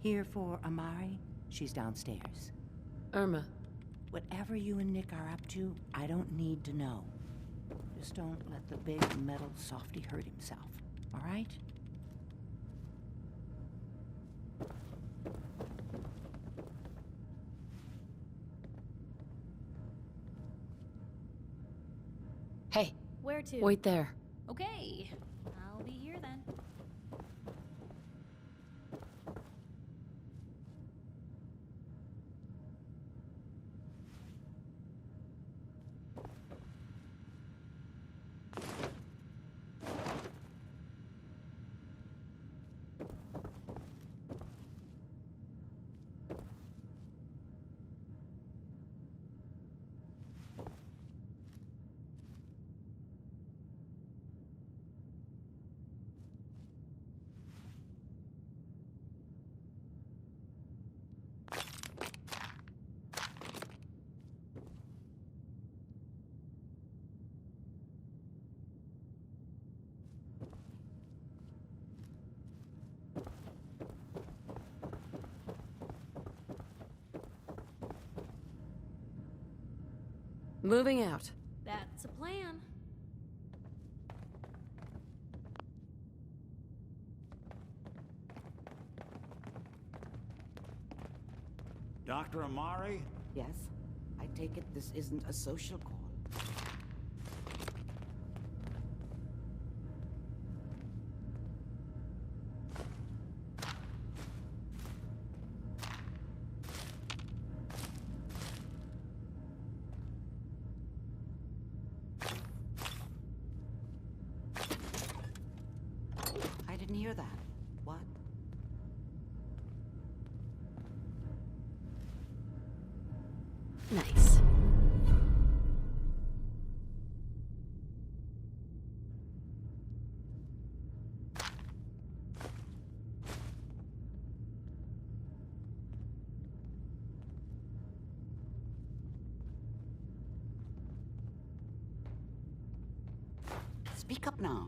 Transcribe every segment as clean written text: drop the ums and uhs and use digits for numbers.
Here for Amari? She's downstairs. Irma. Whatever you and Nick are up to, I don't need to know. Just don't let the big metal softy hurt himself, all right? Hey. Where to? Wait there. Okay. I'll be here then. Moving out. That's a plan. Dr. Amari? Yes? I take it this isn't a social call. I didn't hear that. What? Nice. Speak up now.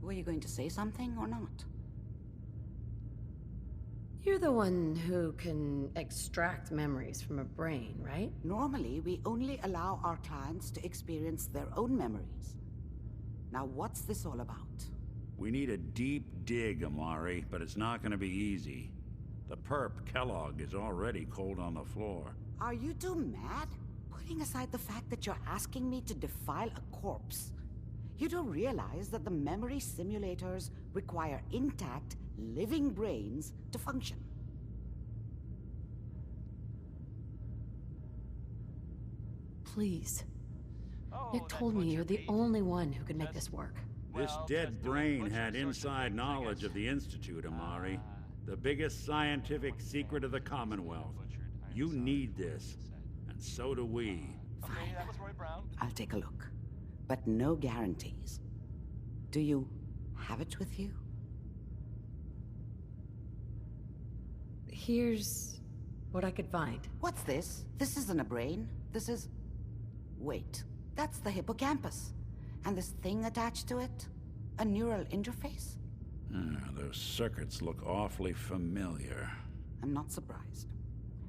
Were you going to say something or not? You're the one who can extract memories from a brain, right? Normally, we only allow our clients to experience their own memories. Now, what's this all about? We need a deep dig, Amari, but it's not gonna be easy. The perp, Kellogg, is already cold on the floor. Are you two mad? Putting aside the fact that you're asking me to defile a corpse, you do realize that the memory simulators require intact, living brains to function. Please. Nick told me you're the only one who could make this work. This dead brain had inside knowledge of the Institute, Amari. The biggest scientific secret of the Commonwealth. You need this, and so do we. Fine. I'll take a look. But no guarantees. Do you have it with you? Here's what I could find. What's this? This isn't a brain. This is... Wait, that's the hippocampus. And this thing attached to it? A neural interface? Those circuits look awfully familiar. I'm not surprised.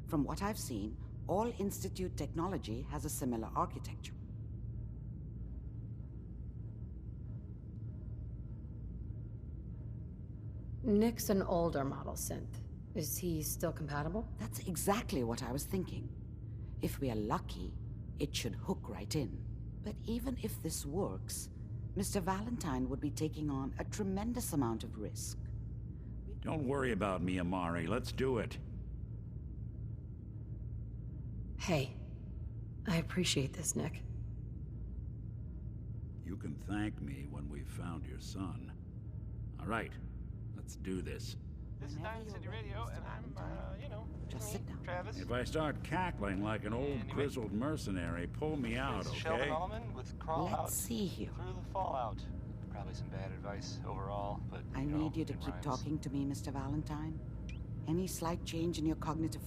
From what I've seen, all Institute technology has a similar architecture. Nick's an older model synth. Is he still compatible? That's exactly what I was thinking. If we are lucky, it should hook right in. But even if this works, Mr. Valentine would be taking on a tremendous amount of risk. Don't worry about me, Amari. Let's do it. Hey, I appreciate this, Nick. You can thank me when we've found your son. All right, let's do this. This is Diamond City Radio, and I'm, Just sit down. Travis. If I start cackling like an old Anyway. grizzled mercenary, pull me out, This is Sheldon okay? Allman with Crawl Out Let's see here. Through the Fallout. Probably some bad advice overall, but I you know, need you to it keep rhymes. talking to me, Mr. Valentine. Any slight change in your cognitive...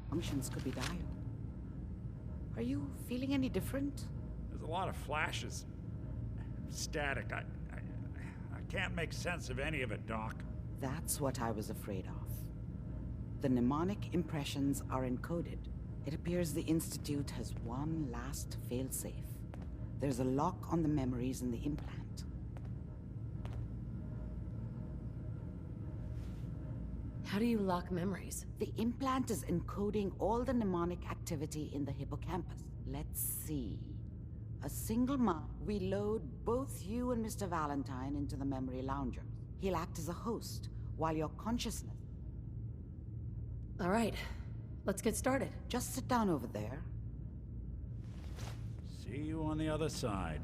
Functions could be dire. Are you feeling any different? There's a lot of flashes. Static. I can't make sense of any of it, Doc. That's what I was afraid of. The mnemonic impressions are encoded. It appears the Institute has one last failsafe. There's a lock on the memories in the implant. How do you lock memories? The implant is encoding all the mnemonic activity in the hippocampus. Let's see. A single mind. We load both you and Mr. Valentine into the memory lounger. He'll act as a host, while your consciousness... All right, let's get started. Just sit down over there. See you on the other side.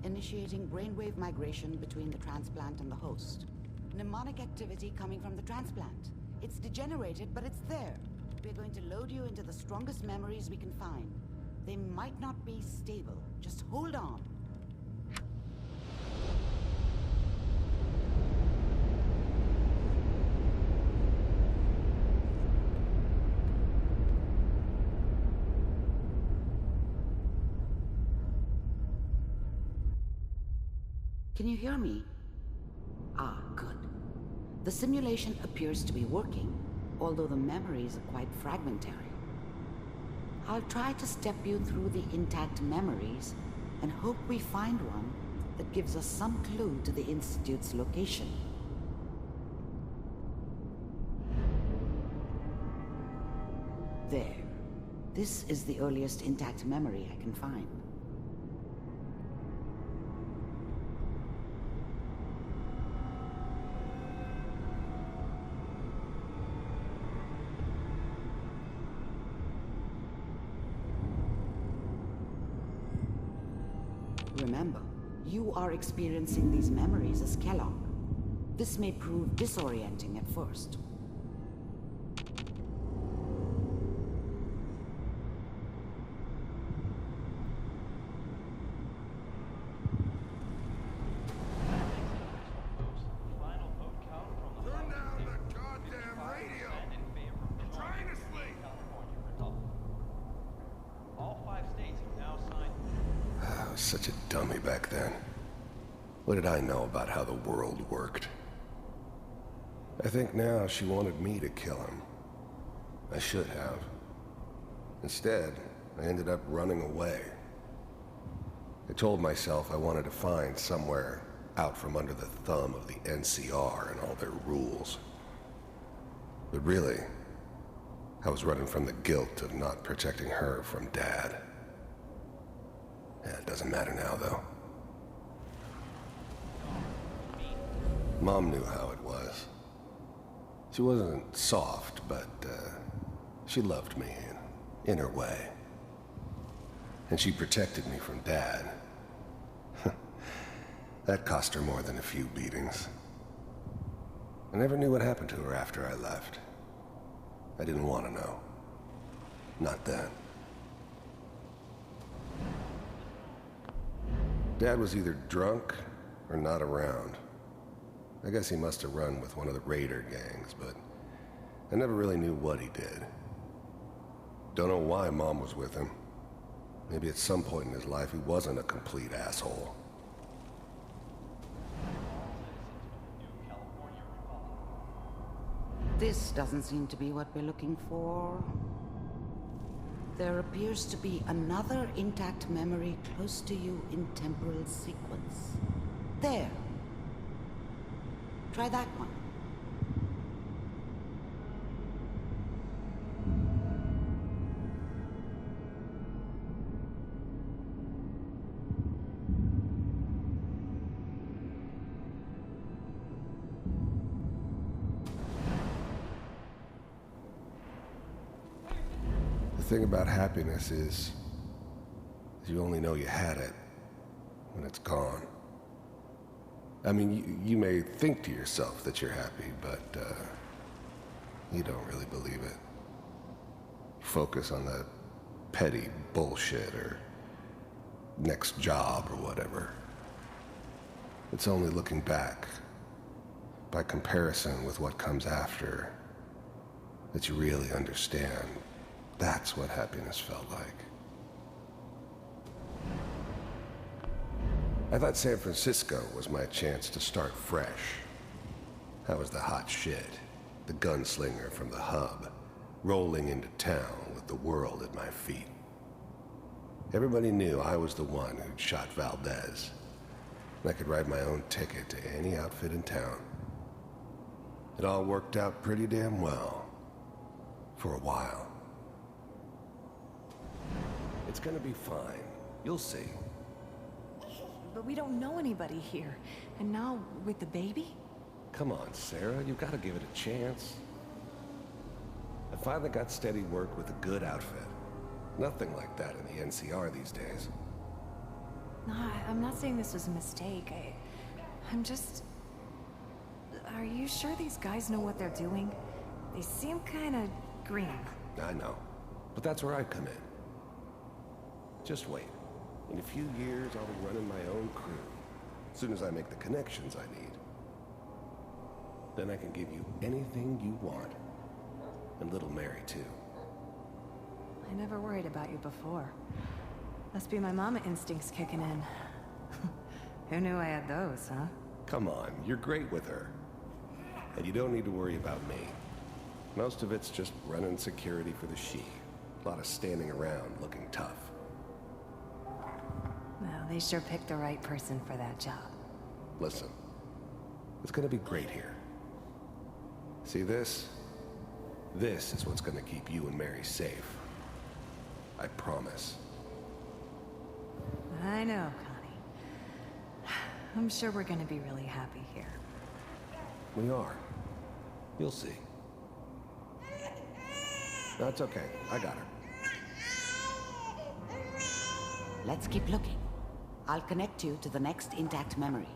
Initiating brainwave migration between the transplant and the host. Mnemonic activity coming from the transplant. It's degenerated, but it's there. We're going to load you into the strongest memories we can find. They might not be stable. Just hold on. Can you hear me? Ah, good. The simulation appears to be working, although the memories are quite fragmentary. I'll try to step you through the intact memories and hope we find one that gives us some clue to the Institute's location. There. This is the earliest intact memory I can find. Remember, you are experiencing these memories as Kellogg. This may prove disorienting at first. Turn down the goddamn radio! I'm trying to sleep! All 5 states have now signed. I was such a dummy back then. What did I know about how the world worked? I think now she wanted me to kill him. I should have. Instead, I ended up running away. I told myself I wanted to find somewhere out from under the thumb of the NCR and all their rules. But really, I was running from the guilt of not protecting her from Dad. Yeah, it doesn't matter now, though. Mom knew how it was. She wasn't soft, but she loved me in her way. And she protected me from Dad. That cost her more than a few beatings. I never knew what happened to her after I left. I didn't want to know. Not then. Dad was either drunk or not around. I guess he must have run with one of the raider gangs, but I never really knew what he did. Don't know why Mom was with him. Maybe at some point in his life he wasn't a complete asshole. This doesn't seem to be what we're looking for. There appears to be another intact memory close to you in temporal sequence. There. Try that one. The thing about happiness is you only know you had it when it's gone. I mean, you may think to yourself that you're happy, but you don't really believe it. You focus on that petty bullshit or next job or whatever. It's only looking back, by comparison with what comes after, that you really understand. That's what happiness felt like. I thought San Francisco was my chance to start fresh. I was the hot shit, the gunslinger from the hub, rolling into town with the world at my feet. Everybody knew I was the one who'd shot Valdez, and I could write my own ticket to any outfit in town. It all worked out pretty damn well, for a while. It's gonna be fine. You'll see. But we don't know anybody here. And now, with the baby? Come on, Sarah. You've got to give it a chance. I finally got steady work with a good outfit. Nothing like that in the NCR these days. No, I'm not saying this was a mistake. I'm just... Are you sure these guys know what they're doing? They seem kind of green. I know. But that's where I come in. Just wait. In a few years, I'll be running my own crew. As soon as I make the connections I need. Then I can give you anything you want. And little Mary, too. I never worried about you before. Must be my mama instincts kicking in. Who knew I had those, huh? Come on, you're great with her. And you don't need to worry about me. Most of it's just running security for the She. A lot of standing around looking tough. Well, they sure picked the right person for that job. Listen, it's gonna be great here. See this? This is what's gonna keep you and Mary safe. I promise. I know, Connie. I'm sure we're gonna be really happy here. We are. You'll see. That's okay. I got her. Let's keep looking. I'll connect you to the next intact memory.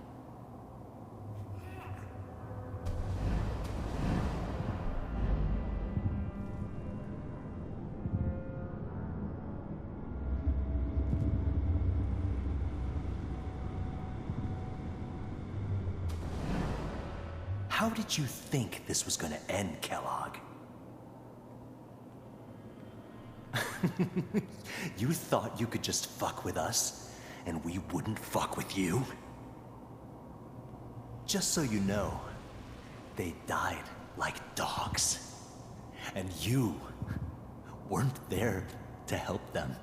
How did you think this was gonna end, Kellogg? You thought you could just fuck with us, and we wouldn't fuck with you? Just so you know, they died like dogs. And you weren't there to help them.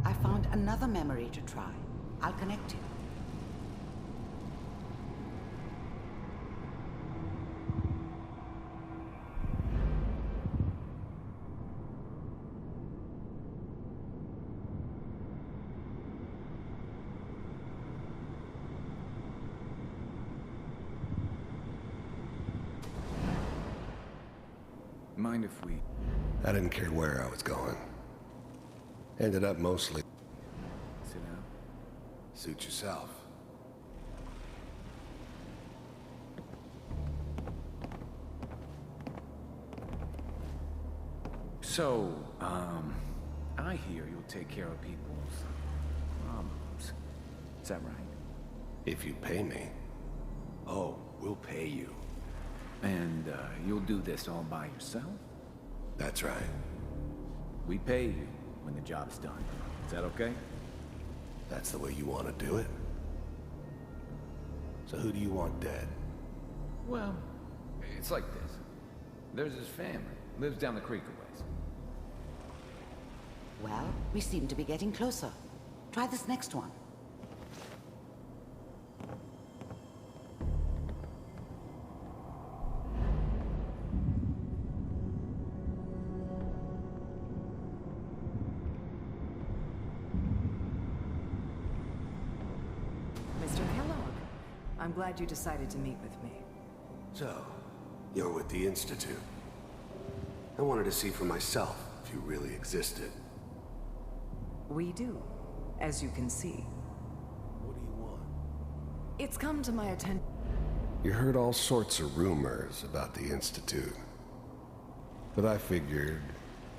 I found another memory to try. I'll connect you. Mind if we... I didn't care where I was going. Ended up mostly... Sit down. Suit yourself. So, I hear you'll take care of people's problems. Is that right? If you pay me. Oh, we'll pay you. And, you'll do this all by yourself? That's right. We pay you when the job's done. Is that okay? That's the way you want to do it? So who do you want dead? Well, it's like this. There's his family. Lives down the creek a ways. Well, we seem to be getting closer. Try this next one. Mr. Kellogg, I'm glad you decided to meet with me. So, you're with the Institute. I wanted to see for myself if you really existed. We do, as you can see. What do you want? It's come to my attention. You heard all sorts of rumors about the Institute. But I figured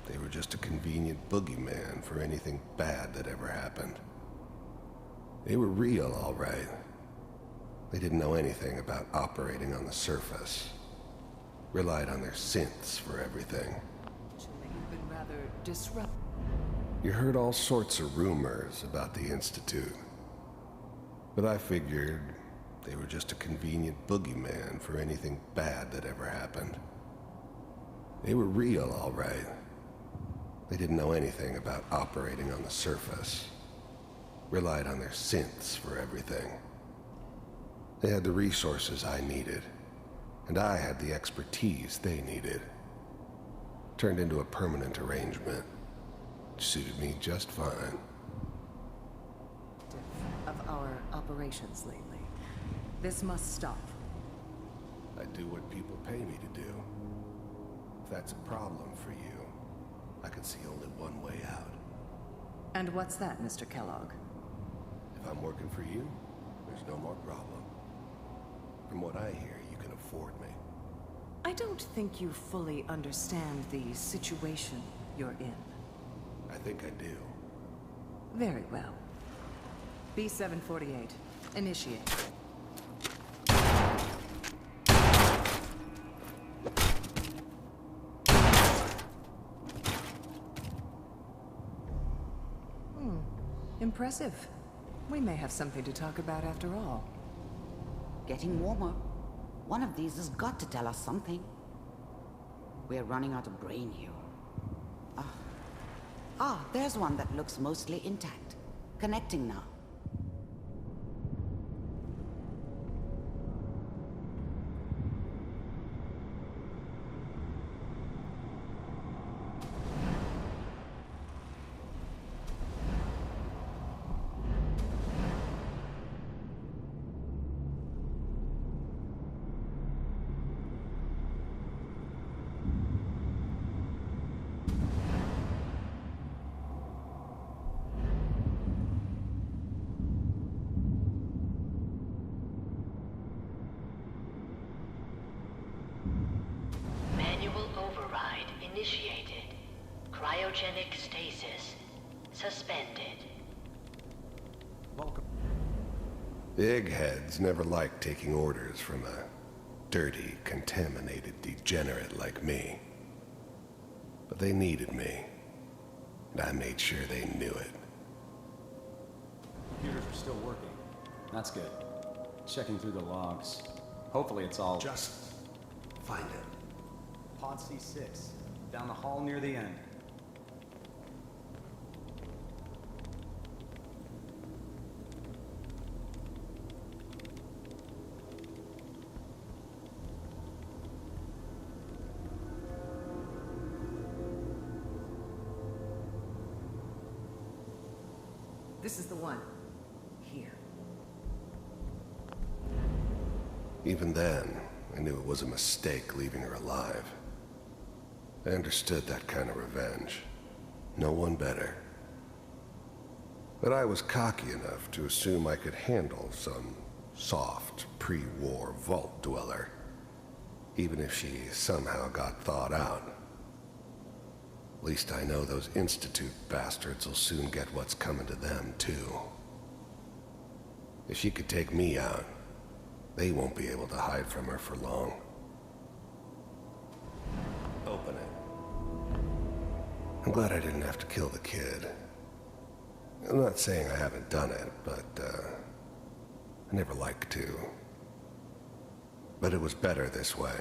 they were just a convenient boogeyman for anything bad that ever happened. They were real, all right. They didn't know anything about operating on the surface. Relied on their synths for everything. You've been rather disruptive. You heard all sorts of rumors about the Institute. But I figured they were just a convenient boogeyman for anything bad that ever happened. They were real, all right. They didn't know anything about operating on the surface. Relied on their synths for everything. They had the resources I needed, and I had the expertise they needed. Turned into a permanent arrangement. Suited me just fine. Of our operations lately. This must stop. I do what people pay me to do. If that's a problem for you, I can see only one way out. And what's that, Mr. Kellogg? If I'm working for you, there's no more problem. From what I hear, you can afford me. I don't think you fully understand the situation you're in. I think I do. Very well. B-748, initiate. Impressive. We may have something to talk about after all. Getting warmer. One of these has got to tell us something. We're running out of brain here. There's one that looks mostly intact. Connecting now. Manual override initiated. Cryogenic stasis suspended. Welcome. The eggheads never liked taking orders from a dirty, contaminated degenerate like me. But they needed me, and I made sure they knew it. Computers are still working. That's good. Checking through the logs. Hopefully it's all... Just find it. Pod C6, down the hall near the end. This is the one. Here. Even then, I knew it was a mistake leaving her alive. I understood that kind of revenge. No one better. But I was cocky enough to assume I could handle some soft, pre-war vault dweller, even if she somehow got thawed out. At least I know those Institute bastards will soon get what's coming to them, too. If she could take me out, they won't be able to hide from her for long. Open it. I'm glad I didn't have to kill the kid. I'm not saying I haven't done it, but, I never liked to. But it was better this way.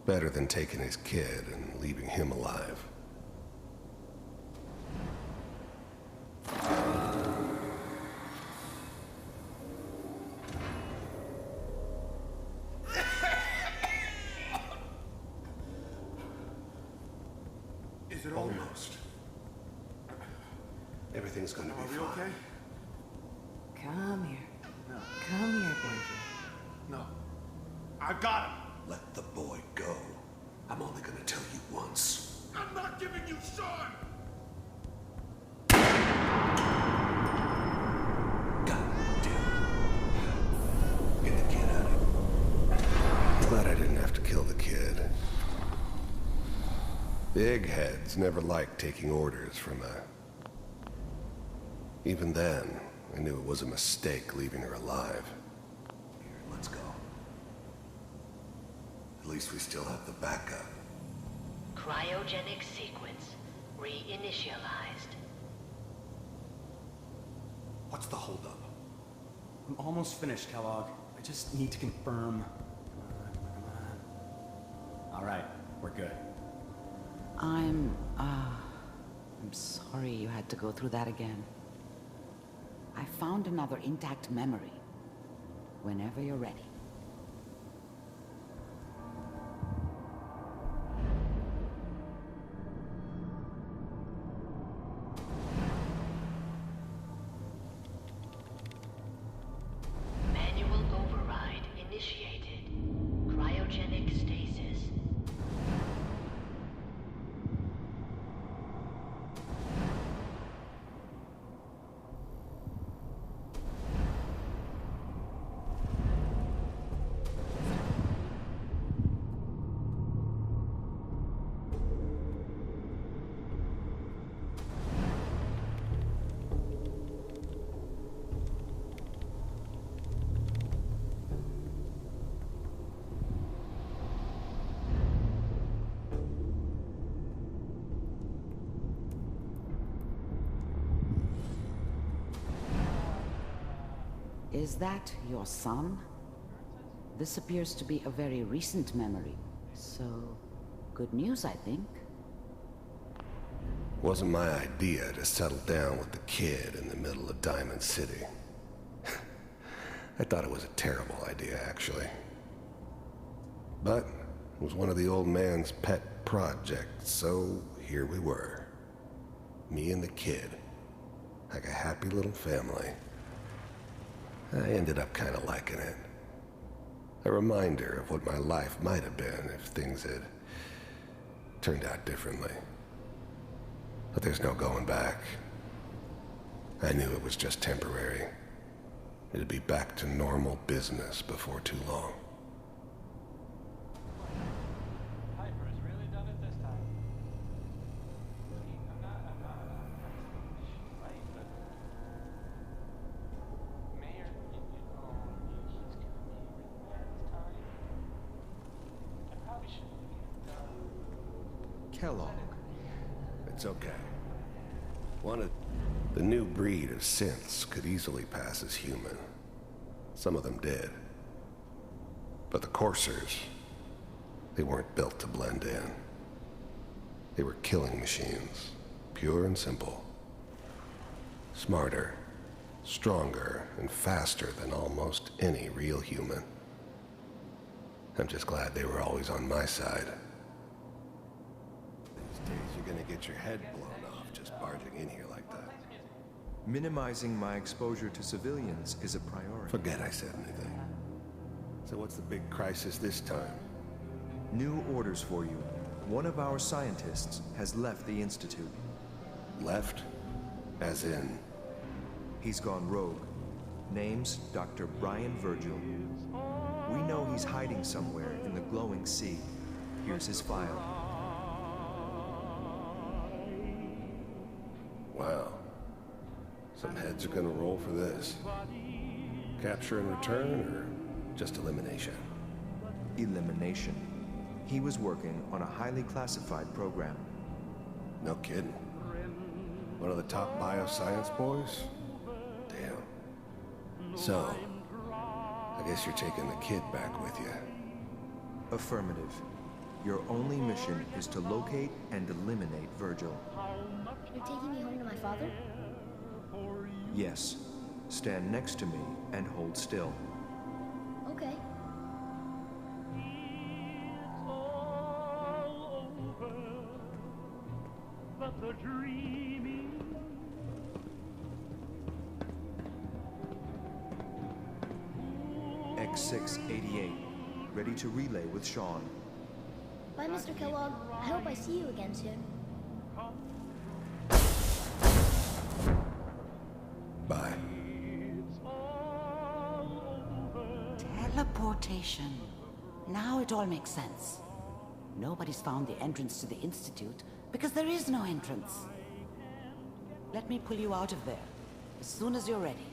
Better than taking his kid and leaving him alive. Is it almost? Everything's gonna be fine. Are we okay? Come here. No. Come here, baby. No. I've got him. Let the boy go. I'm only gonna tell you once. I'm not giving you Sean! God damn it. Get the kid out of here. I'm glad I didn't have to kill the kid. The eggheads never liked taking orders from a... Even then, I knew it was a mistake leaving her alive. Here, let's go. At least we still have the backup. Cryogenic sequence reinitialized. What's the holdup? I'm almost finished, Kellogg. I just need to confirm. Come on. All right, we're good. I'm sorry you had to go through that again. I found another intact memory. Whenever you're ready. Manual override initiated. Cryogenic stasis. Is that your son? This appears to be a very recent memory. So, good news, I think. Wasn't my idea to settle down with the kid in the middle of Diamond City. I thought it was a terrible idea, actually. But it was one of the old man's pet projects, so here we were. Me and the kid. Like a happy little family. I ended up kind of liking it. A reminder of what my life might have been if things had turned out differently. But there's no going back. I knew it was just temporary. It'd be back to normal business before too long. Piper has really done it this time. I'm not right, but Mayor, he's gonna be there this time. I probably shouldn't have done. Kellogg. It's okay. One of the new breed of synths could easily pass as human. Some of them did. But the Coursers, they weren't built to blend in. They were killing machines, pure and simple. Smarter, stronger, and faster than almost any real human. I'm just glad they were always on my side. These days, you're gonna get your head blown off just barging in here like that. Minimizing my exposure to civilians is a priority. Forget I said anything. So what's the big crisis this time? New orders for you. One of our scientists has left the Institute. Left? As in? He's gone rogue. Name's Dr. Brian Virgil. We know he's hiding somewhere in the glowing sea. Here's his file. Some heads are gonna roll for this. Capture and return, or just elimination? Elimination. He was working on a highly classified program. No kidding. One of the top bioscience boys? Damn. So, I guess you're taking the kid back with you. Affirmative. Your only mission is to locate and eliminate Virgil. You're taking me home to my father? Yes. Stand next to me and hold still. Okay. X688, ready to relay with Sean. Bye, Mr. Kellogg. I hope I see you again soon. Bye. Teleportation. Now it all makes sense. Nobody's found the entrance to the Institute because there is no entrance. Let me pull you out of there as soon as you're ready.